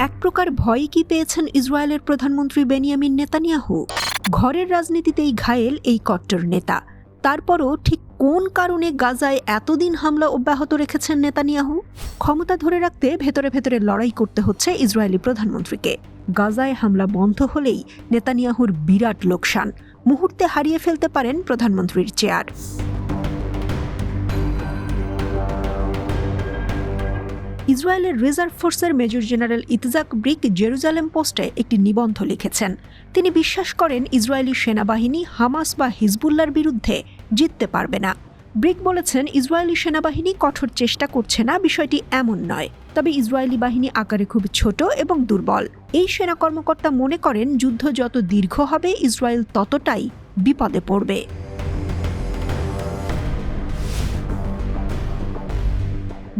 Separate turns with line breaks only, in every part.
এক প্রকার ভয় কি পেয়েছেন ইসরায়েলের প্রধানমন্ত্রী বেনিয়ামিন নেতানিয়াহু? ঘরের রাজনীতিতেই ঘায়েল এই কট্টর নেতা। তারপরও ঠিক কোন কারণে গাজায় এতদিন হামলা অব্যাহত রেখেছেন নেতানিয়াহু? ক্ষমতা ধরে রাখতে ভেতরে ভেতরে লড়াই করতে হচ্ছে ইসরায়েলি প্রধানমন্ত্রীকে। গাজায় হামলা বন্ধ হলেই নেতানিয়াহুর বিরাট লোকসান, মুহূর্তে হারিয়ে ফেলতে পারেন প্রধানমন্ত্রীর চেয়ার। ইসরায়েলের রিজার্ভ ফোর্সের মেজর জেনারেল ইতজাক ব্রিক জেরুজালেম পোস্টে একটি নিবন্ধ লিখেছেন। তিনি বিশ্বাস করেন ইসরায়েলি সেনাবাহিনী হামাস বা হিজবুল্লাহর বিরুদ্ধে জিততে পারবে না। ব্রিক বলেছেন, ইসরায়েলি সেনাবাহিনী কঠোর চেষ্টা করছে না, বিষয়টি এমন নয়। তবে ইসরায়েলি বাহিনী আকারে খুব ছোট এবং দুর্বল। এই সেনা কর্মকর্তা মনে করেন, যুদ্ধ যত দীর্ঘ হবে ইসরায়েল ততটাই বিপদে পড়বে।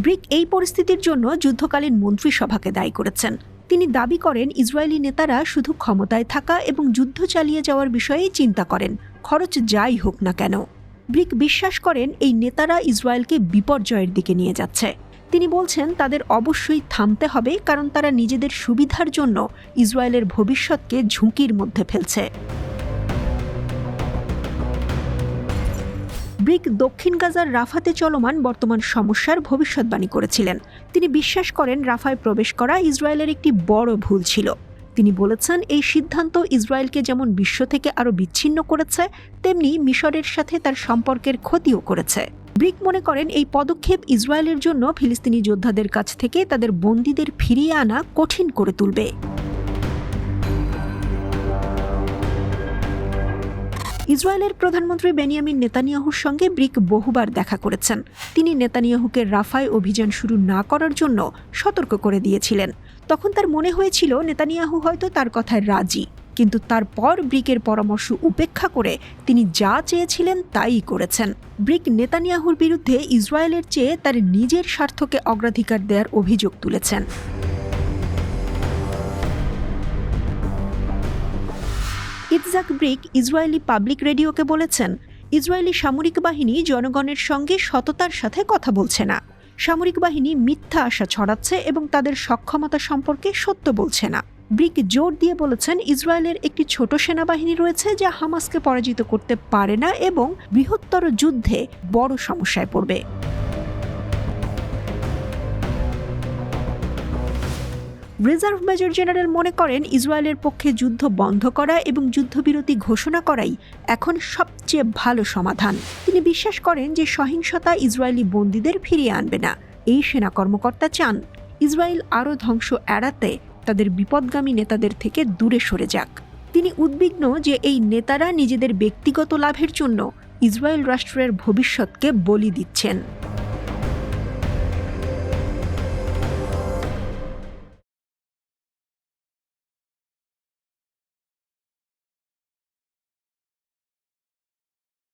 ব্রিক এই পরিস্থিতির জন্য যুদ্ধকালীন মন্ত্রিসভাকে দায়ী করেছেন। তিনি দাবি করেন, ইসরায়েলি নেতারা শুধু ক্ষমতায় থাকা এবং যুদ্ধ চালিয়ে যাওয়ার বিষয়েই চিন্তা করেন, খরচ যাই হোক না কেন। ব্রিক বিশ্বাস করেন এই নেতারা ইসরায়েলকে বিপর্যয়ের দিকে নিয়ে যাচ্ছে। তিনি বলছেন, তাদের অবশ্যই থামতে হবে, কারণ তারা নিজেদের সুবিধার জন্য ইসরায়েলের ভবিষ্যৎকে ঝুঁকির মধ্যে ফেলছে। ব্রিক দক্ষিণ গাজার রাফাতে চলমান বর্তমান সমস্যার ভবিষ্যৎবাণী করেছিলেন। তিনি বিশ্বাস করেন, রাফায় প্রবেশ করা ইসরায়েলের একটি বড় ভুল ছিল। তিনি বলেছেন, এই সিদ্ধান্ত ইসরায়েলকে যেমন বিশ্ব থেকে আরও বিচ্ছিন্ন করেছে, তেমনি মিশরের সাথে তার সম্পর্কের ক্ষতিও করেছে। ব্রিক মনে করেন, এই পদক্ষেপ ইসরায়েলের জন্য ফিলিস্তিনি যোদ্ধাদের কাছ থেকে তাদের বন্দীদের ফিরিয়ে আনা কঠিন করে তুলবে। ইসরায়েলের প্রধানমন্ত্রী বেনিয়ামিন নেতানিয়াহুর সঙ্গে ব্রিক বহুবার দেখা করেছেন। তিনি নেতানিয়াহুকে রাফায় অভিযান শুরু না করার জন্য সতর্ক করে দিয়েছিলেন। তখন তার মনে হয়েছিল নেতানিয়াহু হয়তো তার কথায় রাজি, কিন্তু তারপর ব্রিকের পরামর্শ উপেক্ষা করে তিনি যা চেয়েছিলেন তাই করেছেন। ব্রিক নেতানিয়াহুর বিরুদ্ধে ইসরায়েলের চেয়ে তার নিজের স্বার্থকে অগ্রাধিকার দেওয়ার অভিযোগ তুলেছেন। ইতজাক ব্রিক ইসরায়েলি পাবলিক রেডিওকে বলেছেন, ইসরায়েলি সামরিক বাহিনী জনগণের সঙ্গে সততার সাথে কথা বলছে না। সামরিক বাহিনী মিথ্যা আশা ছড়াচ্ছে এবং তাদের সক্ষমতা সম্পর্কে সত্য বলছে না। ব্রিক জোর দিয়ে বলেছেন, ইসরায়েলের একটি ছোট সেনাবাহিনী রয়েছে যা হামাসকে পরাজিত করতে পারে না এবং বৃহত্তর যুদ্ধে বড় সমস্যায় পড়বে। রিজার্ভ মেজর জেনারেল মনে করেন, ইসরায়েলের পক্ষে যুদ্ধ বন্ধ করা এবং যুদ্ধবিরতি ঘোষণা করাই এখন সবচেয়ে ভালো সমাধান। তিনি বিশ্বাস করেন যে সহিংসতা ইসরায়েলি বন্দীদের ফিরিয়ে আনবে না। এই সেনা কর্মকর্তা চান ইসরায়েল আরও ধ্বংস এড়াতে তাদের বিপদগামী নেতাদের থেকে দূরে সরে যাক। তিনি উদ্বিগ্ন যে এই নেতারা নিজেদের ব্যক্তিগত লাভের জন্য ইসরায়েল রাষ্ট্রের ভবিষ্যৎকে বলি দিচ্ছেন।